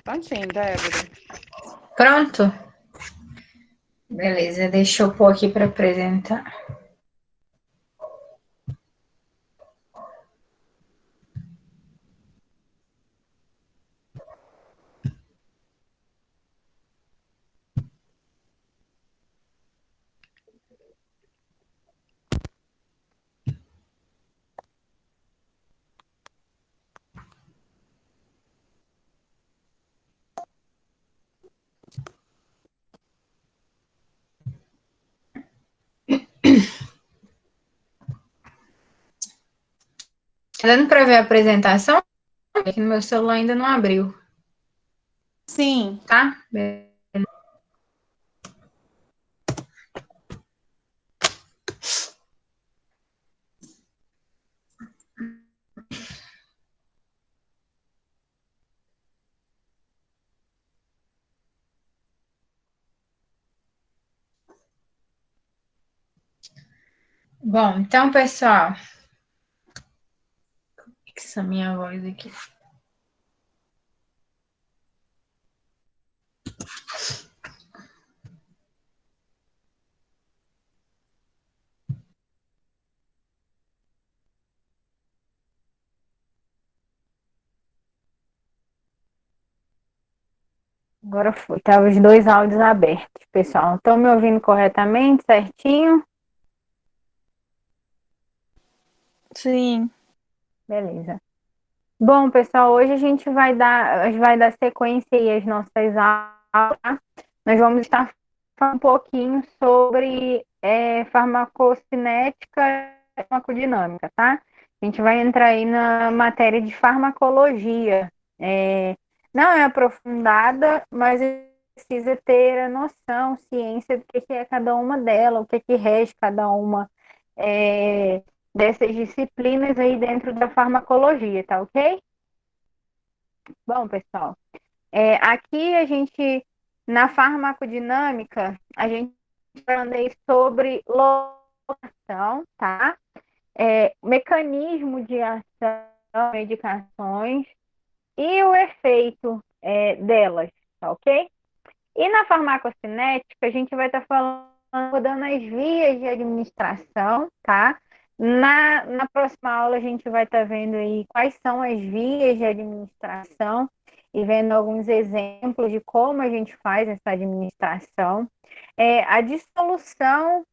Prontinho, Débora. Pronto? Beleza, deixa eu pôr aqui para apresentar. Tá dando para ver a apresentação? Aqui no meu celular ainda não abriu, Sim. tá? Bom, então, pessoal, essa minha voz aqui. Agora foi. Tava os dois áudios abertos, pessoal. Estão me ouvindo corretamente, certinho? Sim. Beleza. Bom, pessoal, hoje a gente vai dar sequência aí às nossas aulas, tá? Nós vamos estar falando um pouquinho sobre farmacocinética e farmacodinâmica, tá? A gente vai entrar aí na matéria de farmacologia. Não é aprofundada, mas precisa ter a noção, ciência do que é cada uma delas, o que rege cada uma é, dessas disciplinas aí dentro da farmacologia, tá ok? Bom, pessoal, aqui na farmacodinâmica, a gente falando aí sobre locação, tá? Mecanismo de ação, medicações e o efeito delas, tá ok? E na farmacocinética, a gente vai estar falando dando as vias de administração, tá? Na próxima aula, a gente vai estar vendo aí quais são as vias de administração e vendo alguns exemplos de como a gente faz essa administração. A dissolução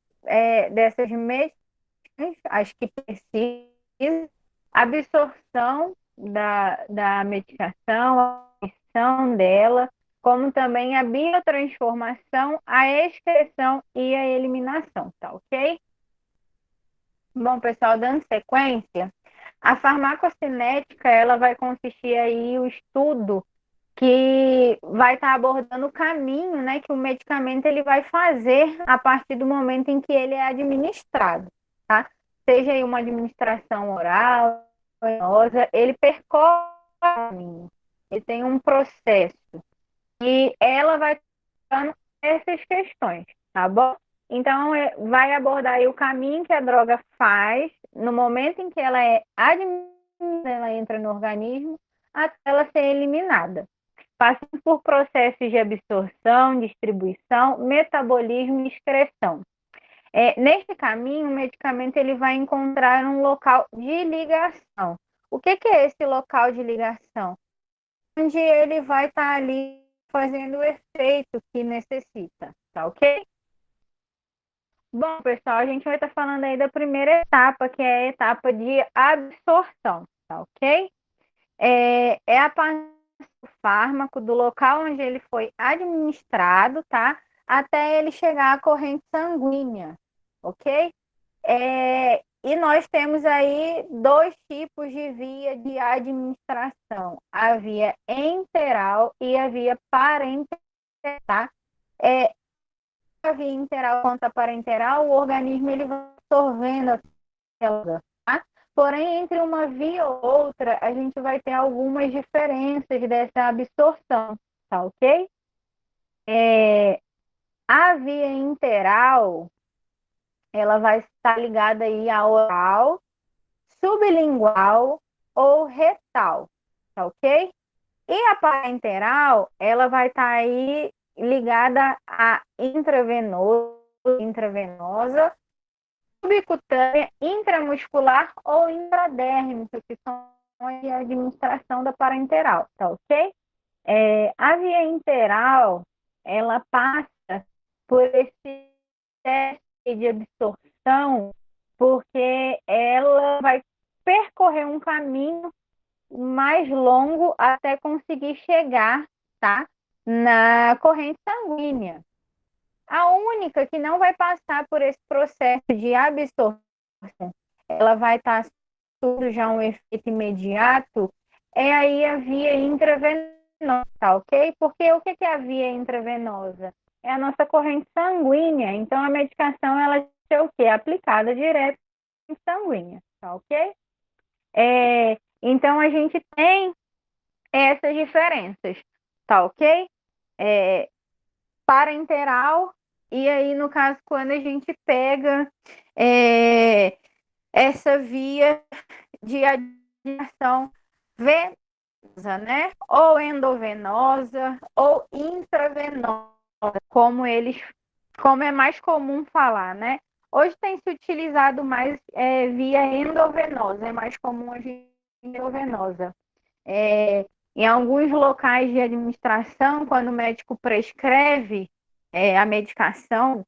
dessas medicações, as que precisam, absorção da medicação, a ação dela, como também a biotransformação, a excreção e a eliminação, tá ok? Bom, pessoal, dando sequência, a farmacocinética, ela vai consistir aí o estudo que vai estar abordando o caminho, né, que o medicamento ele vai fazer a partir do momento em que ele é administrado, tá? Seja aí uma administração oral, venosa, ele percorre o caminho, ele tem um processo e ela vai tratando essas questões, tá bom? Então, vai abordar aí o caminho que a droga faz no momento em que ela é administrada, ela entra no organismo, até ela ser eliminada, passando por processos de absorção, distribuição, metabolismo e excreção. Neste caminho, o medicamento ele vai encontrar um local de ligação. O que é esse local de ligação? Onde ele vai estar ali fazendo o efeito que necessita, tá ok? Bom, pessoal, a gente vai estar falando aí da primeira etapa, que é a etapa de absorção, tá ok? É a parte do fármaco do local onde ele foi administrado, tá? Até ele chegar à corrente sanguínea, ok? E nós temos aí dois tipos de via de administração: a via enteral e a via parenteral, tá? A via enteral quanto a parenteral, o organismo ele vai absorvendo aquela, tá? Porém, entre uma via ou outra, a gente vai ter algumas diferenças dessa absorção, tá ok? A via enteral, ela vai estar ligada aí a oral, sublingual ou retal, tá ok? E a parenteral, ela vai estar aí ligada à intravenosa, subcutânea, intramuscular ou intradérmica, que são a administração da parenteral, tá ok? A via interal, ela passa por esse teste de absorção, porque ela vai percorrer um caminho mais longo até conseguir chegar, tá, na corrente sanguínea. A única que não vai passar por esse processo de absorção, ela vai estar tudo já um efeito imediato, é aí a via intravenosa, tá ok? Porque o que é a via intravenosa? É a nossa corrente sanguínea, então a medicação ela é o quê? Aplicada direto em sanguínea, tá ok? Então a gente tem essas diferenças, tá ok? É, parenteral, e aí no caso quando a gente pega essa via de administração venosa, né? Ou endovenosa ou intravenosa, como é mais comum falar, né? Hoje tem se utilizado mais via endovenosa, é mais comum a gente endovenosa. Em alguns locais de administração, quando o médico prescreve a medicação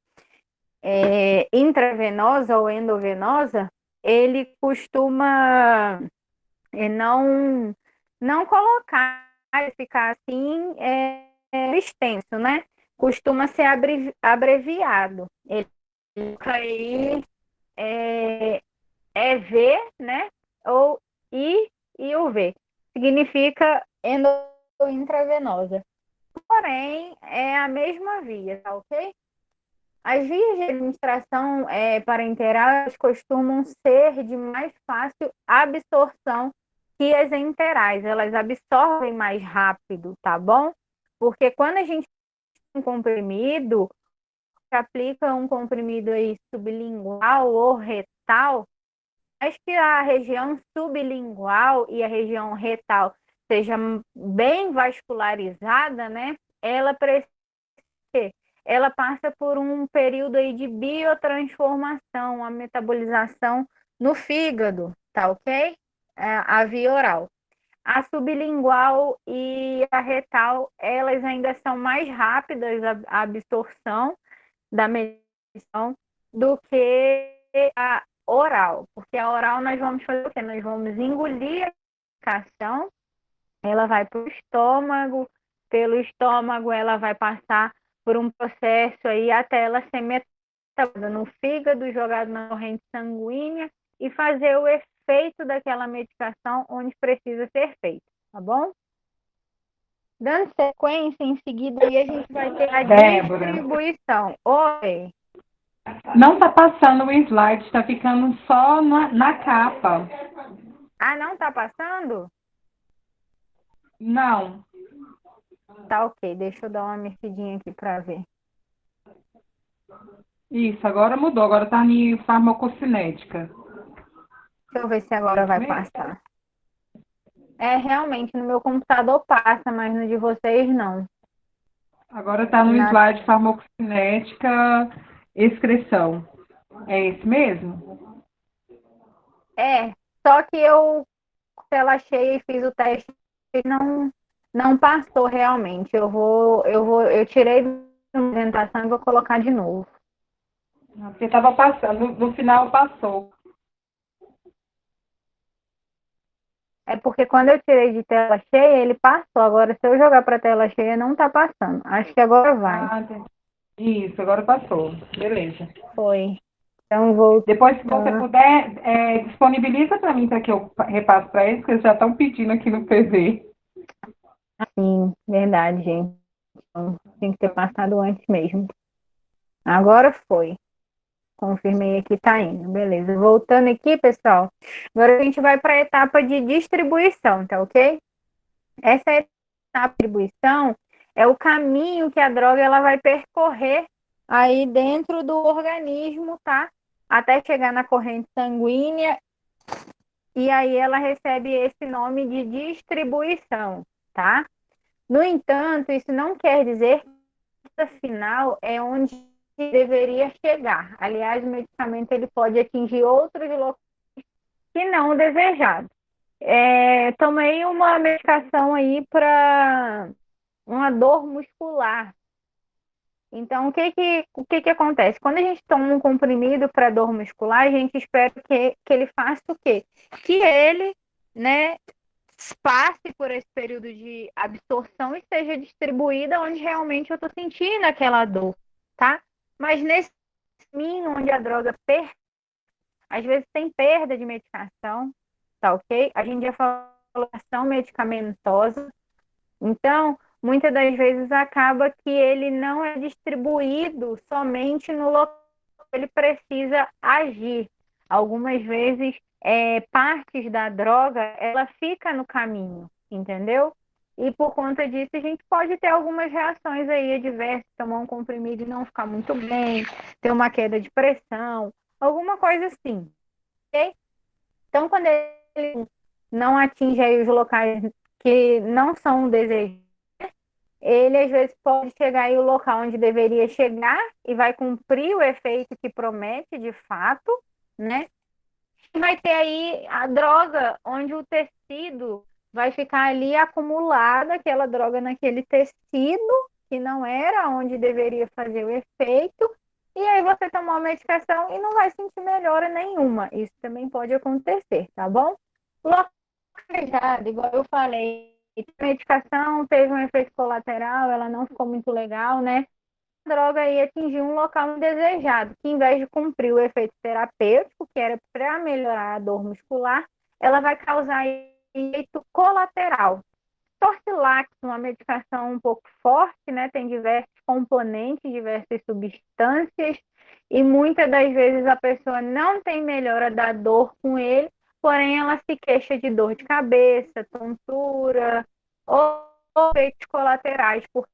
intravenosa ou endovenosa, ele costuma não colocar, ficar assim extenso, né? Costuma ser abreviado. Ele coloca aí V, né? Ou I e o V. Significa intravenosa. Porém, é a mesma via, tá ok? As vias de administração parenteral elas costumam ser de mais fácil absorção que as enterais. Elas absorvem mais rápido, tá bom? Porque quando a gente tem um comprimido, aplica um comprimido aí sublingual ou retal, mas que a região sublingual e a região retal seja bem vascularizada, né? Ela passa por um período aí de biotransformação, a metabolização no fígado, tá ok? A via oral. A sublingual e a retal, elas ainda são mais rápidas a absorção da medicação do que a oral, porque a oral nós vamos fazer o quê? Nós vamos engolir a medicação, ela vai para o estômago, pelo estômago ela vai passar por um processo aí até ela ser metabolizada no fígado, jogada na corrente sanguínea e fazer o efeito daquela medicação onde precisa ser feito, tá bom? Dando sequência, em seguida aí a gente vai ter a Débora, distribuição. Oi. não tá passando o slide, tá ficando só na capa. Ah, não tá passando? Não. Tá ok, deixa eu dar uma mexidinha aqui para ver. Isso, agora mudou, agora tá em farmacocinética. Deixa eu ver se É agora isso vai mesmo? passar. Realmente, no meu computador passa, mas no de vocês não. Agora tá no Na... slide farmacocinética, excreção. É esse mesmo? Só que eu tela cheia e fiz o teste e não passou realmente. Eu tirei da apresentação e vou colocar de novo. Porque tava passando, no final passou. É porque quando eu tirei de tela cheia, ele passou. Agora, se eu jogar para tela cheia, não tá passando. Acho que agora vai. Ah, entendi. Isso, agora passou. Beleza. Foi. Então, vou. Depois, se você puder, disponibiliza para mim para que eu repasse para eles, porque eles já estão pedindo aqui no PV. Sim, verdade, gente. Então, tem que ter passado antes mesmo. Agora foi. Confirmei aqui, tá indo. Beleza. Voltando aqui, pessoal. Agora a gente vai para a etapa de distribuição, tá ok? Essa etapa de distribuição é o caminho que a droga ela vai percorrer aí dentro do organismo, tá? Até chegar na corrente sanguínea e aí ela recebe esse nome de distribuição, tá? No entanto, isso não quer dizer que a final é onde deveria chegar. Aliás, o medicamento ele pode atingir outros locais que não o desejado. Tomei uma medicação aí para uma dor muscular. Então, o que que acontece? Quando a gente toma um comprimido para dor muscular, a gente espera que ele faça o quê? Que ele, né, passe por esse período de absorção e seja distribuída onde realmente eu estou sentindo aquela dor, tá? Mas nesse caminho onde a droga às vezes tem perda de medicação, tá ok? A gente já falou ação medicamentosa, então muitas das vezes acaba que ele não é distribuído somente no local que ele precisa agir. Algumas vezes, partes da droga, ela fica no caminho, entendeu? E por conta disso, a gente pode ter algumas reações aí adversas, tomar um comprimido e não ficar muito bem, ter uma queda de pressão, alguma coisa assim, ok? Então, quando ele não atinge aí os locais que não são desejados, ele às vezes pode chegar aí o local onde deveria chegar e vai cumprir o efeito que promete de fato, né? E vai ter aí a droga onde o tecido vai ficar ali acumulada, aquela droga naquele tecido que não era onde deveria fazer o efeito, e aí você tomar a medicação e não vai sentir melhora nenhuma. Isso também pode acontecer, tá bom? Localizado, igual eu falei, a medicação teve um efeito colateral, ela não ficou muito legal, né? A droga aí atingiu um local indesejado, que em vez de cumprir o efeito terapêutico, que era para melhorar a dor muscular, ela vai causar efeito colateral. Torcilax, uma medicação um pouco forte, né? Tem diversos componentes, diversas substâncias, e muitas das vezes a pessoa não tem melhora da dor com ele, porém ela se queixa de dor de cabeça, tontura ou efeitos colaterais, porque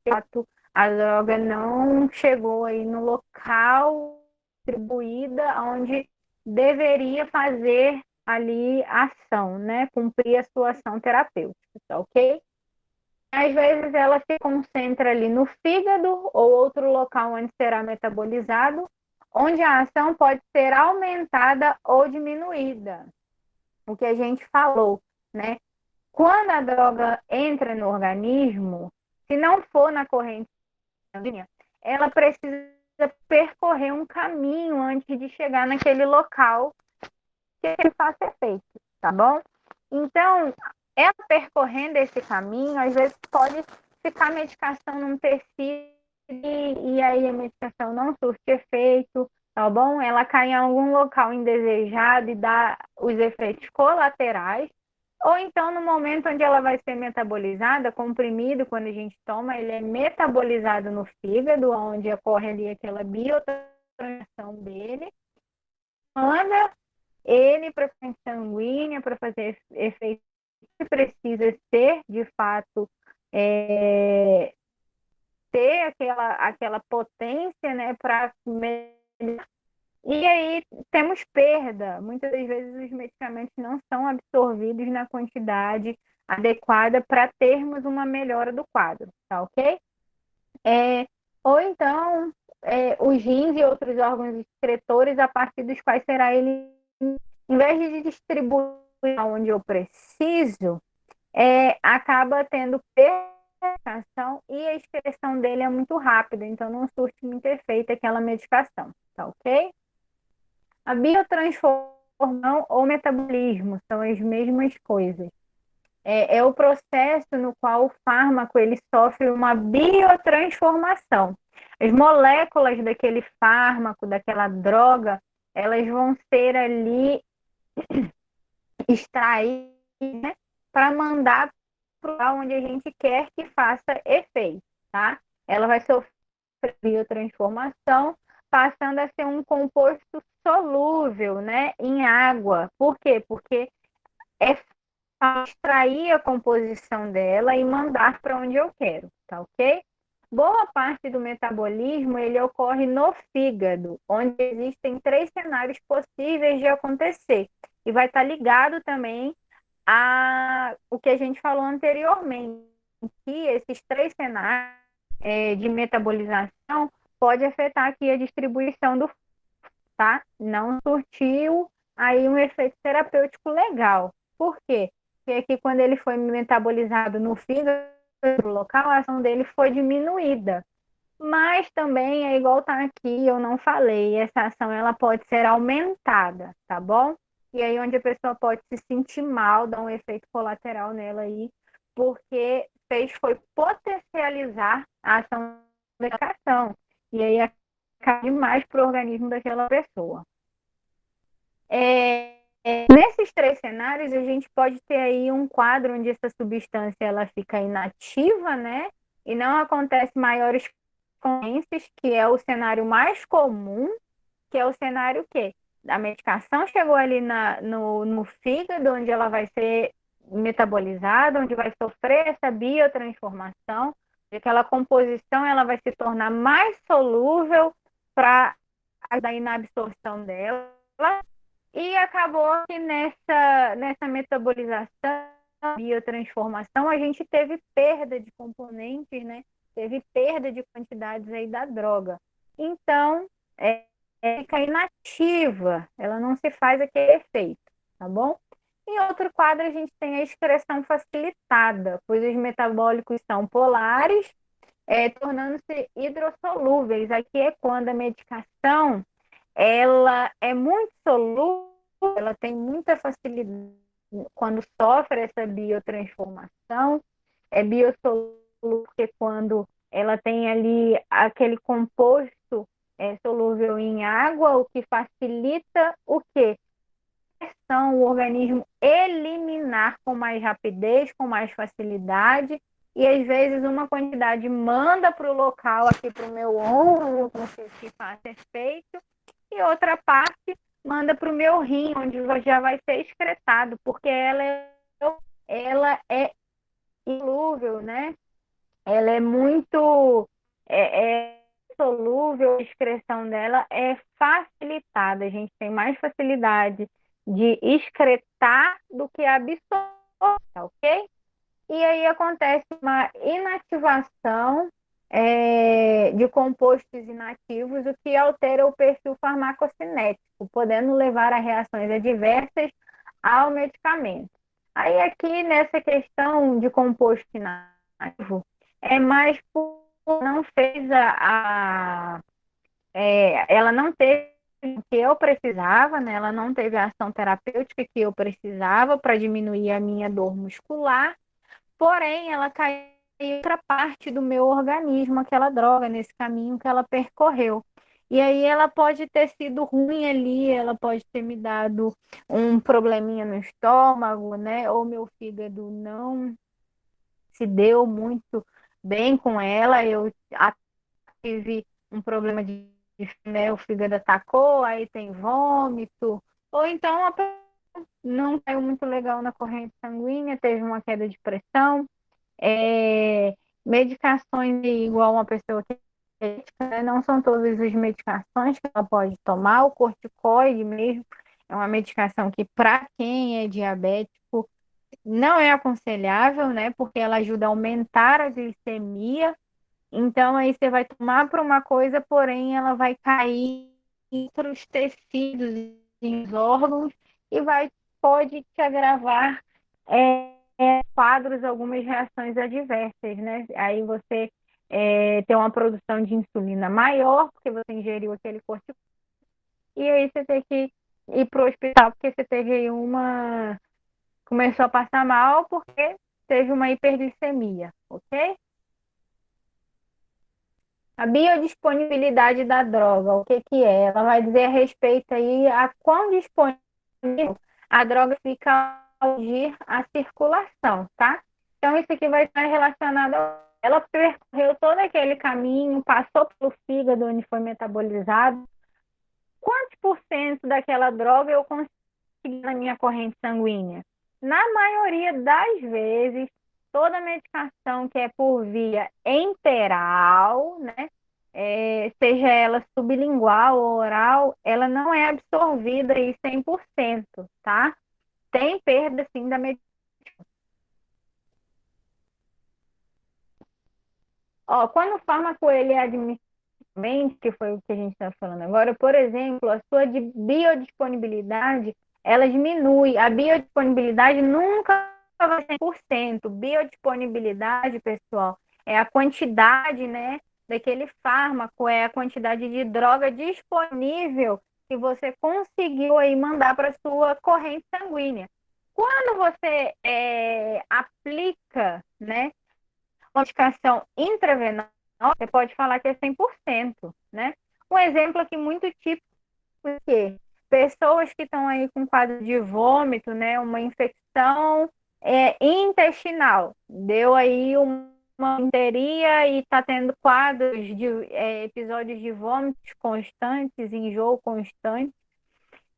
de fato a droga não chegou aí no local distribuída onde deveria fazer ali a ação, né? Cumprir a sua ação terapêutica, tá ok? Às vezes ela se concentra ali no fígado ou outro local onde será metabolizado, onde a ação pode ser aumentada ou diminuída. O que a gente falou, né? Quando a droga entra no organismo, se não for na corrente sanguínea, ela precisa percorrer um caminho antes de chegar naquele local que ele faça efeito, tá bom? Então, ela percorrendo esse caminho, às vezes pode ficar a medicação num tecido e aí a medicação não surte efeito, tá bom? Ela cai em algum local indesejado e dá os efeitos colaterais, ou então no momento onde ela vai ser metabolizada, comprimido, quando a gente toma, ele é metabolizado no fígado, onde ocorre ali aquela biotransformação dele, manda ele para a corrente sanguínea para fazer efeito que precisa ser, de fato, ter aquela potência, né, para melhorar. E aí temos perda. Muitas das vezes os medicamentos não são absorvidos na quantidade adequada para termos uma melhora do quadro, tá ok? Ou então, os rins e outros órgãos excretores a partir dos quais será ele, em vez de distribuir onde eu preciso, acaba tendo medicação e a excreção dele é muito rápida, então não surte muito efeito aquela medicação, tá ok? A biotransformação ou metabolismo são as mesmas coisas. É o processo no qual o fármaco ele sofre uma biotransformação. As moléculas daquele fármaco, daquela droga, elas vão ser ali extraídas, né, para mandar para onde a gente quer que faça efeito, tá? Ela vai sofrer biotransformação, passando a ser um composto solúvel, né, em água. Por quê? Porque é extrair a composição dela e mandar para onde eu quero, tá ok? Boa parte do metabolismo ele ocorre no fígado, onde existem 3 cenários possíveis de acontecer. E vai estar ligado também a o que a gente falou anteriormente, que esses três cenários de metabolização pode afetar aqui a distribuição do, tá? Não surtiu aí um efeito terapêutico legal. Por quê? Porque aqui quando ele foi metabolizado no fígado do local, a ação dele foi diminuída. Mas também é igual tá aqui, eu não falei, essa ação ela pode ser aumentada, tá bom? E aí onde a pessoa pode se sentir mal, dar um efeito colateral nela aí, porque fez foi potencializar a ação da medicação. E aí acaba demais para o organismo daquela pessoa. Nesses três cenários, a gente pode ter aí um quadro onde essa substância ela fica inativa, né? E não acontece maiores consequências, que é o cenário mais comum, que é o cenário que a medicação chegou ali no fígado, onde ela vai ser metabolizada, onde vai sofrer essa biotransformação, e aquela composição ela vai se tornar mais solúvel para ajudar na absorção dela. E acabou que nessa metabolização, biotransformação, a gente teve perda de componentes, né? Teve perda de quantidades aí da droga. Então, fica inativa, ela não se faz aquele efeito, tá bom? Em outro quadro, a gente tem a excreção facilitada, pois os metabólicos são polares, tornando-se hidrossolúveis. Aqui é quando a medicação ela é muito solúvel, ela tem muita facilidade quando sofre essa biotransformação, é biosolúvel porque quando ela tem ali aquele composto solúvel em água, o que facilita o quê? O organismo eliminar com mais rapidez, com mais facilidade, e às vezes uma quantidade manda para o local aqui para o meu ombro, que faça efeito, e outra parte manda para o meu rim, onde já vai ser excretado, porque ela é insolúvel, né? Ela é muito solúvel, a excreção dela é facilitada. A gente tem mais facilidade de excretar do que absorver, tá ok? E aí acontece uma inativação de compostos inativos, o que altera o perfil farmacocinético, podendo levar a reações adversas ao medicamento. Aí aqui nessa questão de composto inativo, é mais por não fez ela não teve o que eu precisava, né? Ela não teve a ação terapêutica que eu precisava para diminuir a minha dor muscular. Porém, ela caiu em outra parte do meu organismo, aquela droga, nesse caminho que ela percorreu. E aí ela pode ter sido ruim ali, ela pode ter me dado um probleminha no estômago, né? Ou meu fígado não se deu muito bem com ela. Eu tive um problema né? O fígado atacou, aí tem vômito. Ou então a pessoa não caiu muito legal na corrente sanguínea, teve uma queda de pressão. Medicações igual uma pessoa que é diabética, né? Não são todas as medicações que ela pode tomar, o corticoide mesmo é uma medicação que para quem é diabético não é aconselhável, né? Porque ela ajuda a aumentar a glicemia, então aí você vai tomar para uma coisa, porém ela vai cair em outros tecidos, em órgãos e pode te agravar quadros, algumas reações adversas, né? Aí você tem uma produção de insulina maior, porque você ingeriu aquele corticoide, e aí você tem que ir para o hospital, porque você teve aí começou a passar mal, porque teve uma hiperdicemia, ok? A biodisponibilidade da droga, o que que é? Ela vai dizer a respeito aí a quão disponível a droga fica ao agir a circulação, tá? Então, isso aqui vai estar relacionado ela percorreu todo aquele caminho, passou pelo fígado onde foi metabolizado. Quantos por cento daquela droga eu consegui na minha corrente sanguínea? Na maioria das vezes, toda medicação que é por via enteral, né? Seja ela sublingual ou oral, ela não é absorvida aí 100%, tá? Tem perda, sim, da medicação. Ó, quando o fármaco ele é administrado, que foi o que a gente está falando agora, por exemplo, a sua biodisponibilidade, ela diminui. A biodisponibilidade nunca vai ser 100%. Biodisponibilidade, pessoal, é a quantidade, né, daquele fármaco, é a quantidade de droga disponível que você conseguiu aí mandar para sua corrente sanguínea. Quando você aplica, né, uma medicação intravenosa, você pode falar que é 100%, né? Um exemplo aqui muito típico é que pessoas que estão aí com quadro de vômito, né, uma infecção intestinal, deu aí uma enteria e está tendo quadros de episódios de vômitos constantes, enjoo constante.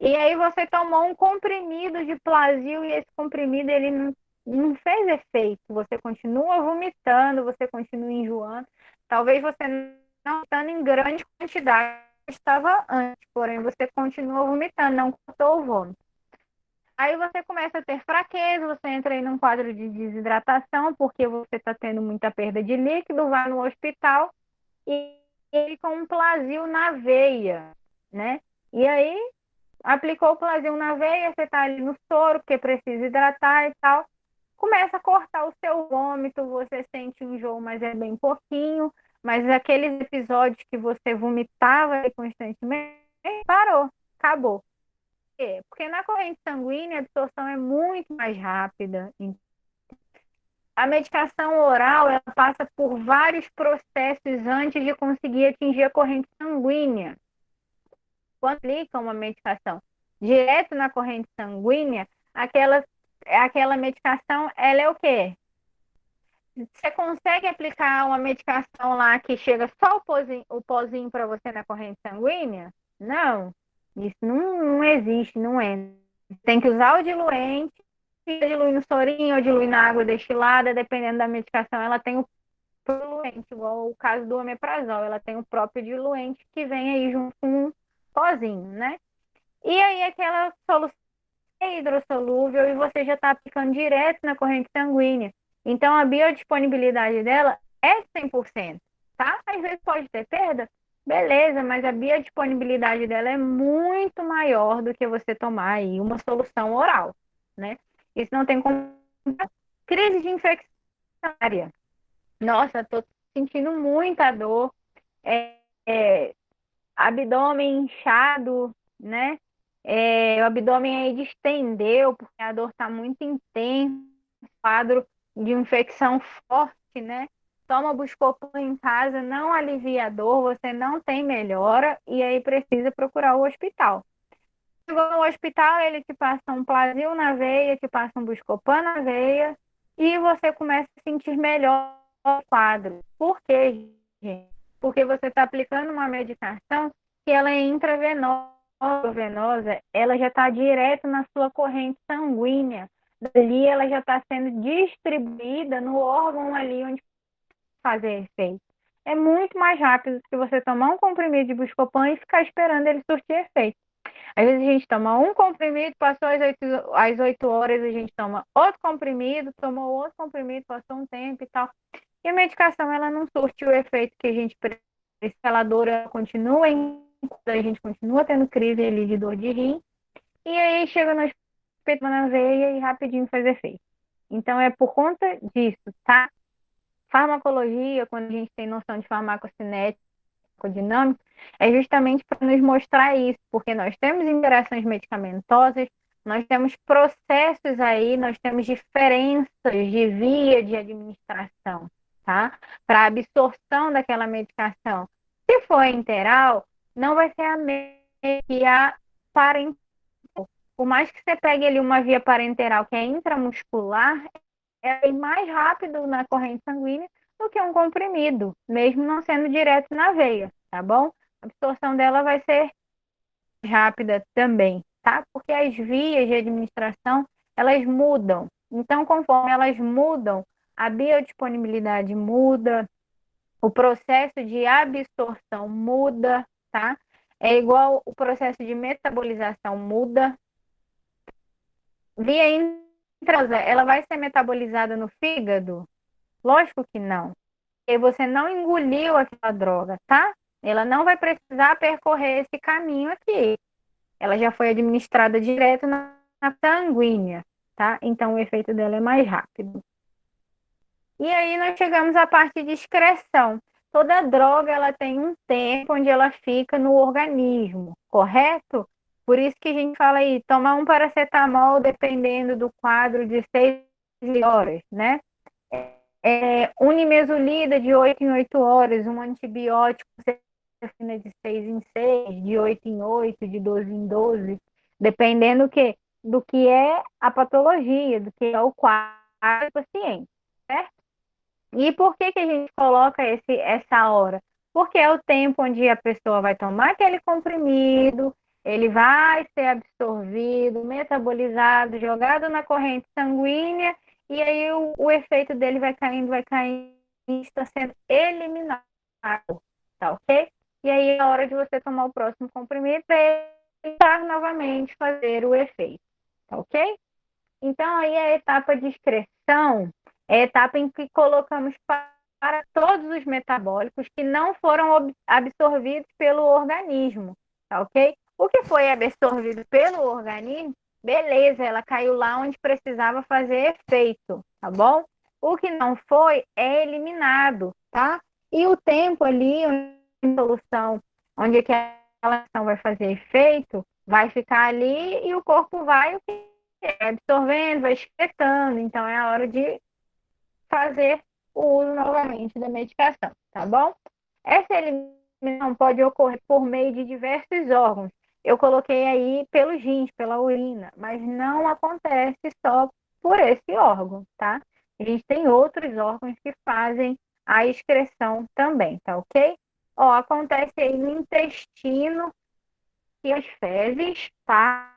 E aí você tomou um comprimido de Plasil e esse comprimido ele não fez efeito. Você continua vomitando, você continua enjoando. Talvez você não estando em grande quantidade estava antes, porém você continua vomitando, não cortou o vômito. Aí você começa a ter fraqueza, você entra aí num quadro de desidratação, porque você está tendo muita perda de líquido, vai no hospital e com um Plasil na veia, né? E aí aplicou o Plasil na veia, você está ali no soro, porque precisa hidratar e tal. Começa a cortar o seu vômito, você sente enjoo, mas é bem pouquinho. Mas aqueles episódios que você vomitava constantemente, parou, acabou. Por quê? Porque na corrente sanguínea a absorção é muito mais rápida. A medicação oral, ela passa por vários processos antes de conseguir atingir a corrente sanguínea. Quando aplica uma medicação direto na corrente sanguínea, aquela medicação, ela é o quê? Você consegue aplicar uma medicação lá que chega só o pozinho para você na corrente sanguínea? Não, isso não existe, não é. Tem que usar o diluente, dilui no sorinho ou dilui na água destilada, dependendo da medicação, ela tem o diluente, igual o caso do omeprazol, ela tem o próprio diluente que vem aí junto com um pozinho, né? E aí aquela solução é hidrossolúvel e você já está aplicando direto na corrente sanguínea. Então a biodisponibilidade dela é 100%, tá? Às vezes pode ter perda, beleza, mas a biodisponibilidade dela é muito maior do que você tomar aí uma solução oral, né? Isso não tem como. Crise de infecção urinária. Nossa, tô sentindo muita dor, é, é, abdômen inchado, né? O abdômen aí distendeu, porque a dor está muito intensa, quadro de infecção forte, né? Toma Buscopan em casa, não alivia a dor, você não tem melhora, e aí precisa procurar o hospital. Chegou no hospital, ele te passa um Plasil na veia, te passa um Buscopan na veia, e você começa a sentir melhor o quadro. Por quê, gente? Porque você está aplicando uma medicação que ela é intravenosa, ela já está direto na sua corrente sanguínea. Dali ela já está sendo distribuída no órgão ali onde fazer efeito. É muito mais rápido do que você tomar um comprimido de Buscopan e ficar esperando ele surtir efeito. Às vezes a gente toma um comprimido, passou às 8 horas, a gente toma outro comprimido, tomou outro comprimido, passou um tempo e tal. E a medicação, ela não surte o efeito que a gente precisa. A dor continua, a gente continua tendo crise ali de dor de rim. E aí chega no espeto na veia e rapidinho faz efeito. Então é por conta disso, tá? Farmacologia, quando a gente tem noção de farmacocinética, farmacodinâmica, é justamente para nos mostrar isso, porque nós temos interações medicamentosas, nós temos processos aí, nós temos diferenças de via de administração, tá? Para a absorção daquela medicação. Se for interal, não vai ser a mesma que a parenteral. Por mais que você pegue ali uma via parenteral que é intramuscular, é mais rápido na corrente sanguínea do que um comprimido, mesmo não sendo direto na veia, tá bom? A absorção dela vai ser rápida também, tá? Porque as vias de administração, elas mudam. Então, conforme elas mudam, a biodisponibilidade muda, o processo de absorção muda, tá? É igual o processo de metabolização muda. Via intravenosa, ela vai ser metabolizada no fígado? Lógico que não. porque você não engoliu aquela droga, tá? Ela não vai precisar percorrer esse caminho aqui. Ela já foi administrada direto na sanguínea, tá? Então o efeito dela é mais rápido. E aí nós chegamos à parte de excreção. Toda droga ela tem um tempo onde ela fica no organismo, correto? Por isso que a gente fala aí, tomar um paracetamol dependendo do quadro de 6 horas, né? Unimesulida de 8 em 8 horas, um antibiótico de 6 em 6, de 8 em 8, de 12 em 12, dependendo do que é a patologia, do que é o quadro do paciente, certo? E por que a gente coloca essa hora? Porque é o tempo onde a pessoa vai tomar aquele comprimido, ele vai ser absorvido, metabolizado, jogado na corrente sanguínea, e aí o efeito dele vai caindo, e está sendo eliminado, tá ok? E aí é a hora de você tomar o próximo comprimido para ele tentar novamente fazer o efeito, tá ok? Então, aí a etapa de excreção é a etapa em que colocamos para todos os metabólicos que não foram absorvidos pelo organismo, tá ok? O que foi absorvido pelo organismo, beleza, ela caiu lá onde precisava fazer efeito, tá bom? O que não foi é eliminado, tá? E o tempo ali, em solução, onde aquela ação vai fazer efeito, vai ficar ali e o corpo vai absorvendo, vai excretando. Então, é a hora de fazer o uso novamente da medicação, tá bom? Essa eliminação pode ocorrer por meio de diversos órgãos. Eu coloquei aí pelos rins, pela urina, mas não acontece só por esse órgão, tá? A gente tem outros órgãos que fazem a excreção também, tá ok? Ó, acontece aí no intestino e as fezes, tá?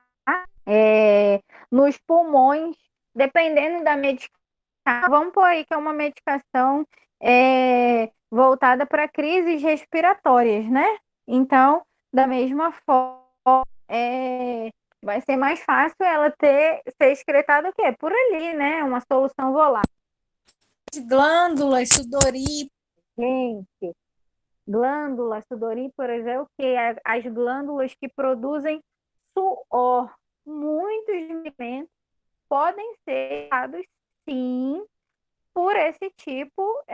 Nos pulmões, dependendo da medicação. Vamos pôr aí que é uma medicação voltada para crises respiratórias, né? Então, da mesma forma, vai ser mais fácil ela ser excretada o quê? Por ali, né? Uma solução volátil. Glândulas, sudoríparas. Gente, glândula sudoríparas é o quê? As glândulas que produzem suor. Muitos alimentos podem ser usados, sim, por esse tipo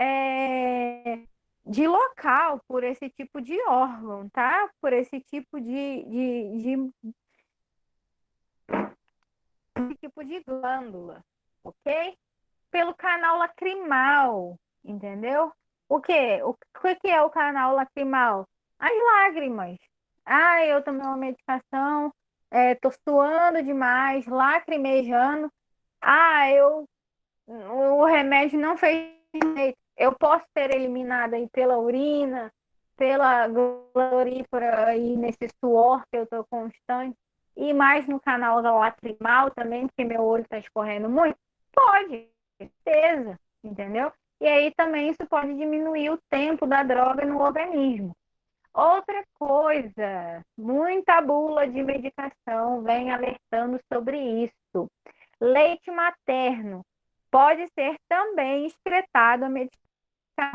de local, por esse tipo de órgão, tá? Por esse tipo de glândula, ok? Pelo canal lacrimal, entendeu? O quê? O que é o canal lacrimal? As lágrimas. Ah, eu tomei uma medicação, tô suando demais, lacrimejando. Ah, o remédio não fez efeito. Eu posso ser eliminada aí pela urina, pela glorífera aí nesse suor que eu estou constante, e mais no canal lacrimal também, porque meu olho está escorrendo muito? Pode, certeza, entendeu? E aí também isso pode diminuir o tempo da droga no organismo. Outra coisa, muita bula de medicação vem alertando sobre isso. Leite materno pode ser também excretado a medicação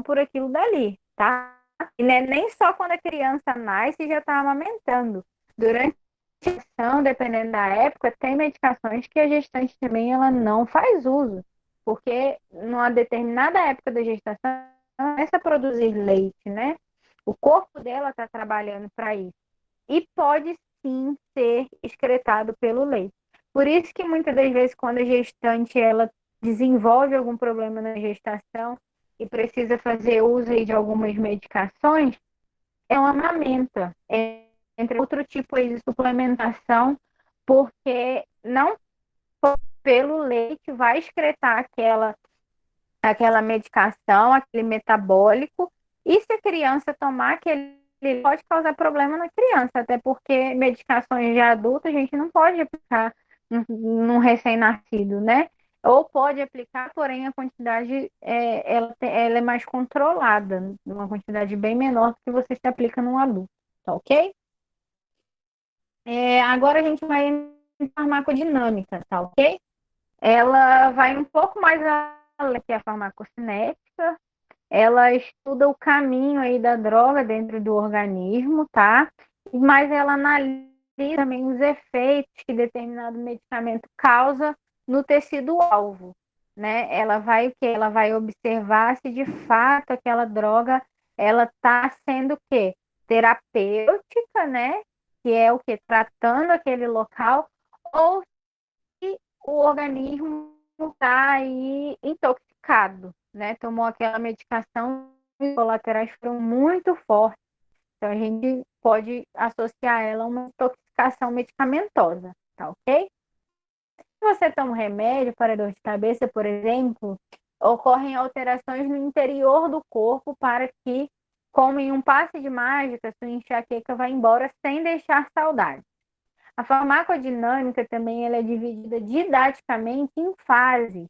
por aquilo dali, tá? E não é nem só quando a criança nasce e já está amamentando. Durante a gestação, dependendo da época, tem medicações que a gestante também ela não faz uso, porque numa determinada época da gestação, ela começa a produzir leite, né? O corpo dela está trabalhando para isso. E pode sim ser excretado pelo leite. Por isso que muitas das vezes, quando a gestante ela desenvolve algum problema na gestação e precisa fazer uso aí de algumas medicações, ela amamenta. Entre outro tipo aí de suplementação, porque não pelo leite vai excretar aquela medicação, aquele metabólico, e se a criança tomar aquele, pode causar problema na criança, até porque medicações de adulto a gente não pode aplicar num recém-nascido, né? Ou pode aplicar, porém a quantidade ela é mais controlada, uma quantidade bem menor do que você se aplica num adulto, tá ok? Agora a gente vai em farmacodinâmica, tá ok? Ela vai um pouco mais além que a farmacocinética. ela estuda o caminho aí da droga dentro do organismo, tá? Mas ela analisa também os efeitos que determinado medicamento causa no tecido-alvo, né? Ela vai o quê? Ela vai observar se de fato aquela droga ela está sendo o quê? Terapêutica, né? Que é o que? Tratando aquele local, ou se o organismo está aí intoxicado, né? Tomou aquela medicação, os colaterais foram muito fortes. Então, a gente pode associar ela a uma intoxicação medicamentosa, tá ok? Se você toma um remédio para dor de cabeça, por exemplo, ocorrem alterações no interior do corpo para que, como em um passe de mágica, sua enxaqueca vá embora sem deixar saudade. A farmacodinâmica também ela é dividida didaticamente em fases,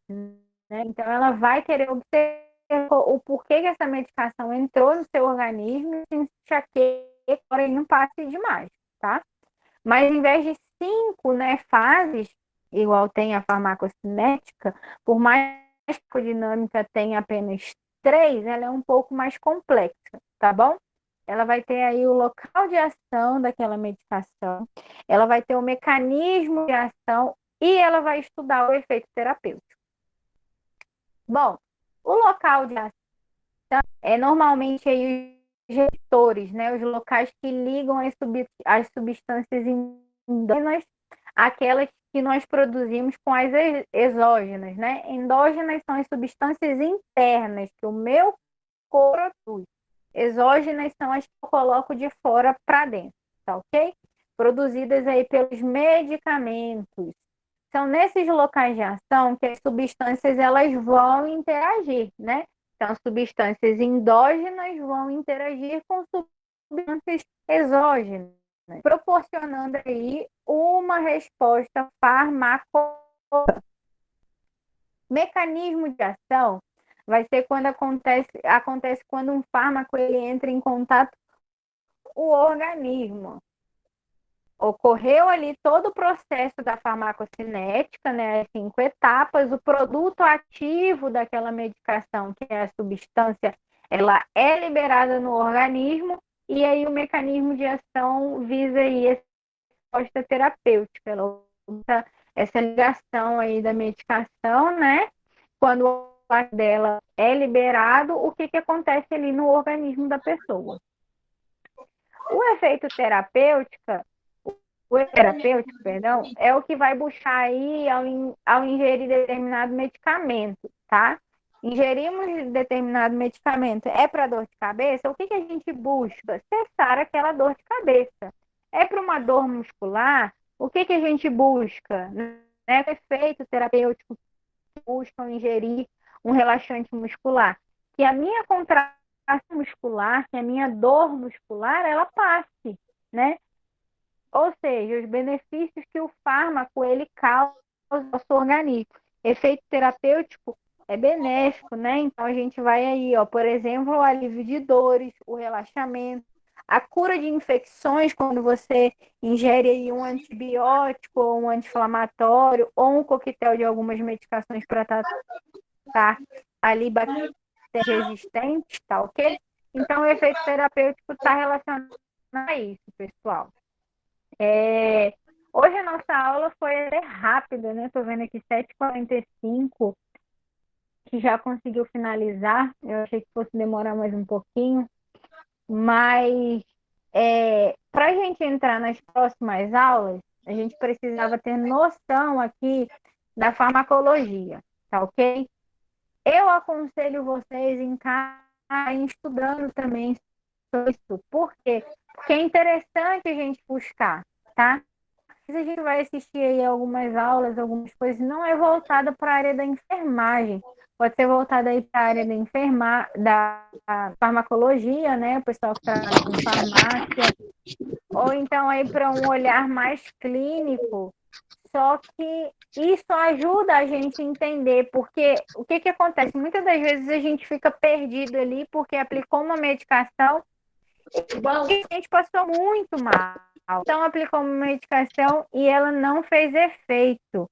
né? Então, ela vai querer observar o porquê que essa medicação entrou no seu organismo e se enxaqueca agora em um passe de mágica, tá? Mas em vez de 5, né, fases, igual tem a farmacocinética, por mais que a farmacodinâmica tenha apenas 3, ela é um pouco mais complexa, tá bom? Ela vai ter aí o local de ação daquela medicação, ela vai ter o mecanismo de ação e ela vai estudar o efeito terapêutico. Bom, o local de ação é normalmente aí os receptores, né? Os locais que ligam as substâncias endógenas àquelas que nós produzimos com as exógenas, né? Endógenas são as substâncias internas que o meu corpo produz. Exógenas são as que eu coloco de fora para dentro, tá ok? Produzidas aí pelos medicamentos. São nesses locais de ação que as substâncias elas vão interagir, né? Então, substâncias endógenas vão interagir com substâncias exógenas, proporcionando aí uma resposta farmacológica. Mecanismo de ação vai ser quando acontece quando um fármaco ele entra em contato com o organismo. Ocorreu ali todo o processo da farmacocinética, né, as 5 etapas, o produto ativo daquela medicação, que é a substância, ela é liberada no organismo e aí o mecanismo de ação visa aí essa resposta terapêutica, ela usa essa ligação aí da medicação, né? Quando o ativo dela é liberado, o que acontece ali no organismo da pessoa? O efeito terapêutico, perdão, é o que vai buscar aí ao ingerir determinado medicamento, tá? Ingerimos determinado medicamento, é para dor de cabeça? O que a gente busca? Cessar aquela dor de cabeça. É para uma dor muscular? O que a gente busca? Né? O efeito terapêutico buscam ingerir um relaxante muscular. Que a minha contração muscular, que a minha dor muscular, ela passe, né? Ou seja, os benefícios que o fármaco ele causa ao nosso organismo. Efeito terapêutico é benéfico, né? Então a gente vai aí, ó, por exemplo, o alívio de dores, o relaxamento, a cura de infecções quando você ingere aí um antibiótico ou um anti-inflamatório ou um coquetel de algumas medicações para tratar ali bactérias resistentes, tá ok? Então o efeito terapêutico está relacionado a isso, pessoal. Hoje a nossa aula foi até rápida, né? Estou vendo aqui 7h45, que já conseguiu finalizar. Eu achei que fosse demorar mais um pouquinho. Mas para a gente entrar nas próximas aulas, a gente precisava ter noção aqui da farmacologia, tá ok? Eu aconselho vocês em estudando também sobre isso. Por quê? Porque é interessante a gente buscar, tá? A gente vai assistir aí algumas aulas, algumas coisas, não é voltada para a área da enfermagem, pode ser voltada aí para a área da farmacologia, né? O pessoal que trabalha com farmácia, ou então aí para um olhar mais clínico. Só que isso ajuda a gente a entender, porque o que acontece? Muitas das vezes a gente fica perdido ali porque aplicou uma medicação e a gente passou muito mal. Então, aplicou uma medicação e ela não fez efeito.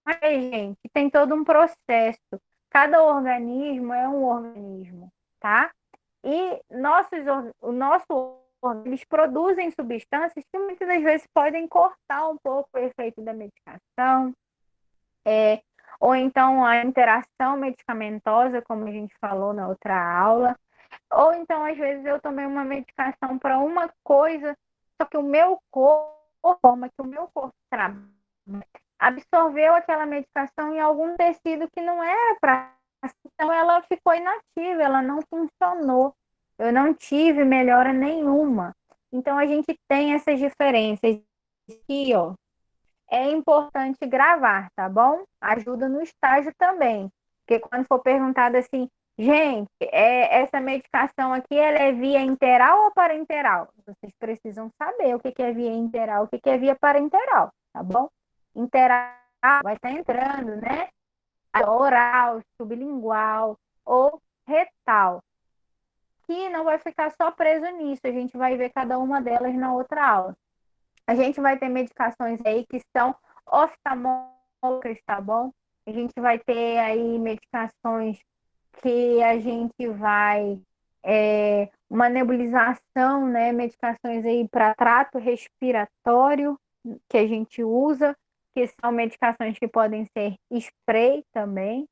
Mas, gente, tem todo um processo. Cada organismo é um organismo. tá? E o nosso eles produzem substâncias que muitas das vezes podem cortar um pouco o efeito da medicação, é, ou então a interação medicamentosa, como a gente falou na outra aula, ou então às vezes eu tomei uma medicação para uma coisa, só que o meu corpo, a forma que o meu corpo trabalha, absorveu aquela medicação em algum tecido que não era para, então ela ficou inativa, ela não funcionou. Eu não tive melhora nenhuma. Então a gente tem essas diferenças aqui, ó. É importante gravar, tá bom? Ajuda no estágio também. Porque quando for perguntado assim, gente, essa medicação aqui, ela é via interal ou parenteral? Vocês precisam saber o que que é via interal, o que que é via parenteral, tá bom? Interal vai estar entrando, né? Oral, sublingual ou retal. Que não vai ficar só preso nisso, a gente vai ver cada uma delas na outra aula. A gente vai ter medicações aí que são oftalmológicas, tá bom? A gente vai ter aí medicações que a gente vai uma nebulização, né? Medicações aí para trato respiratório que a gente usa, que são medicações que podem ser spray também.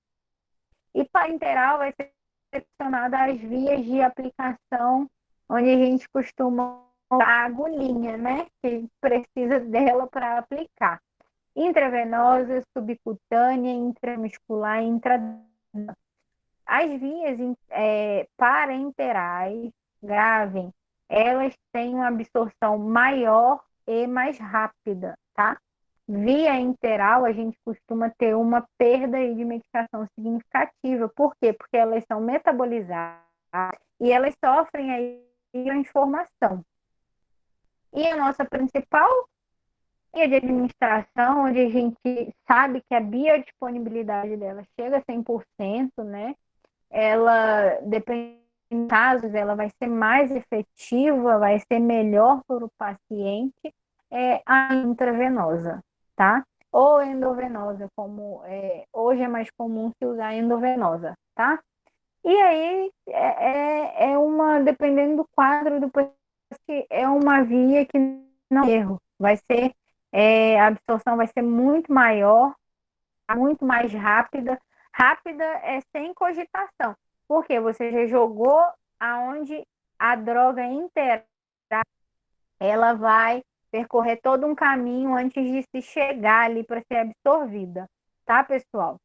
E parenteral vai ser direcionada às vias de aplicação, onde a gente costuma usar a agulhinha, né? Que a gente precisa dela para aplicar. Intravenosa, subcutânea, intramuscular, as vias parenterais, gravem, elas têm uma absorção maior e mais rápida, tá? Via interal, a gente costuma ter uma perda de medicação significativa. Por quê? Porque elas são metabolizadas e elas sofrem aí transformação. E a nossa principal via de administração, onde a gente sabe que a biodisponibilidade dela chega a 100%, né? Ela, depende de casos, ela vai ser mais efetiva, vai ser melhor para o paciente, a intravenosa, tá? Ou endovenosa, como hoje é mais comum se usar endovenosa, tá? E aí dependendo do quadro do paciente, é uma via que não tem erro, vai ser, a absorção vai ser muito maior, muito mais rápida. Rápida é sem cogitação, porque você já jogou aonde a droga inteira, ela vai percorrer todo um caminho antes de se chegar ali para ser absorvida, tá, pessoal?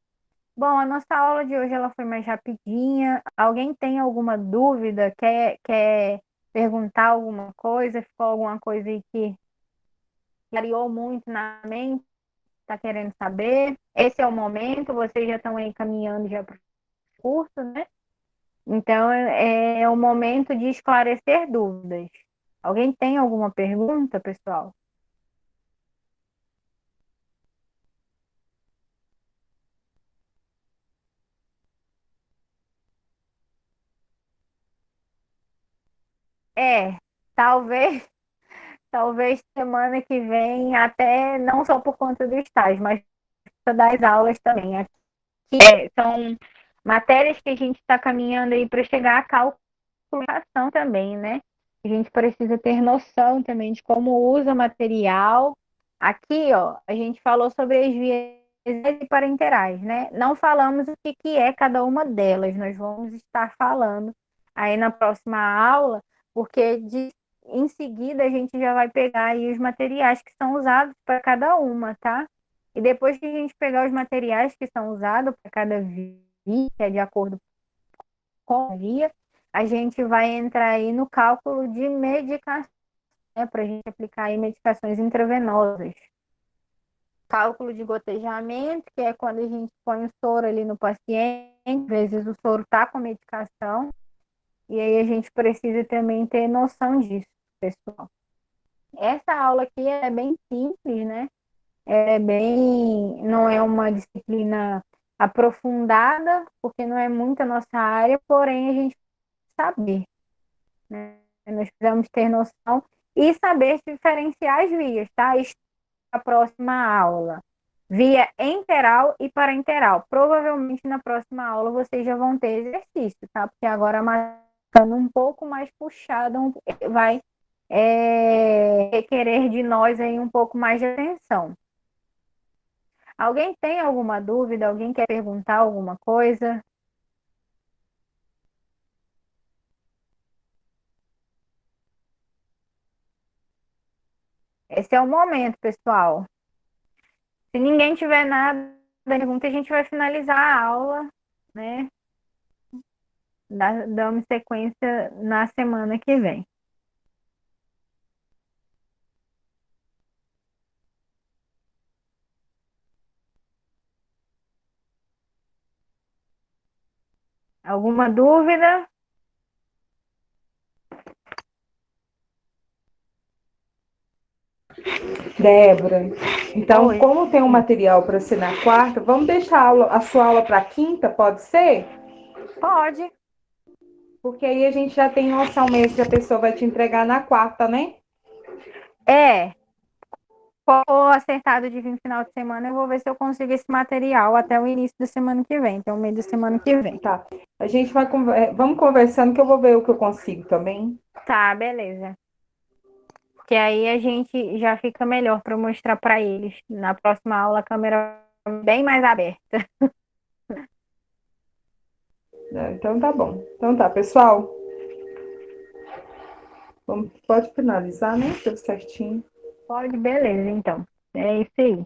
Bom, a nossa aula de hoje ela foi mais rapidinha. Alguém tem alguma dúvida? Quer perguntar alguma coisa? Ficou alguma coisa aí que clareou muito na mente? Está querendo saber? Esse é o momento, vocês já estão aí caminhando já para o curso, né? Então é o momento de esclarecer dúvidas. Alguém tem alguma pergunta, pessoal? É, talvez, talvez semana que vem, até não só por conta do estágio, mas por conta das aulas também. Aqui são matérias que a gente está caminhando aí para chegar à calculação também, né? A gente precisa ter noção também de como usa material. Aqui, ó, a gente falou sobre as vias parenterais, né? Não falamos o que que é cada uma delas. Nós vamos estar falando aí na próxima aula, porque em seguida a gente já vai pegar aí os materiais que são usados para cada uma, tá? E depois que a gente pegar os materiais que são usados para cada via, que é de acordo com a via, a gente vai entrar aí no cálculo de medicação, né, para a gente aplicar aí medicações intravenosas. Cálculo de gotejamento, que é quando a gente põe o soro ali no paciente, às vezes o soro está com medicação, e aí a gente precisa também ter noção disso, pessoal. Essa aula aqui é bem simples, né? Não é uma disciplina aprofundada, porque não é muito a nossa área, porém a gente saber, né? Nós precisamos ter noção e saber diferenciar as vias, tá? Isso é a próxima aula. via enteral e parenteral. Provavelmente na próxima aula vocês já vão ter exercício, tá? Porque agora a matéria ficando um pouco mais puxada, vai requerer de nós aí um pouco mais de atenção. Alguém tem alguma dúvida? Alguém quer perguntar alguma coisa? Esse é o momento, pessoal. Se ninguém tiver nada, pergunta, a gente vai finalizar a aula, né? Damos sequência na semana que vem. Alguma dúvida? Débora, então, Oi. como tem um material para ser na quarta, vamos deixar a sua aula para quinta, pode ser? Pode. Porque aí a gente já tem noção mesmo que a pessoa vai te entregar na quarta, né? É. Se for acertado de vir no final de semana, eu vou ver se eu consigo esse material até o início da semana que vem, até o meio da semana que vem. Tá. A gente vai vamos conversando que eu vou ver o que eu consigo também. Tá, beleza. Porque aí a gente já fica melhor para mostrar para eles. Na próxima aula, a câmera bem mais aberta. Então tá bom. Então tá, pessoal. Pode finalizar, né? Tudo certinho. Pode, beleza, então. É isso aí.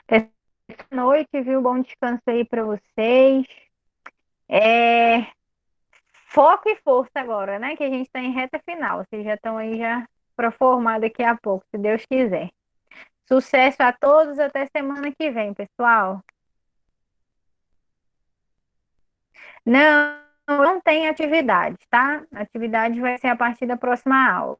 Até noite, viu? Bom descanso aí para vocês. Foco e força agora, né? Que a gente está em reta final. Vocês já estão aí já para formar daqui a pouco, se Deus quiser. Sucesso a todos, até semana que vem, pessoal. Não, não tem atividade, tá? A atividade vai ser a partir da próxima aula.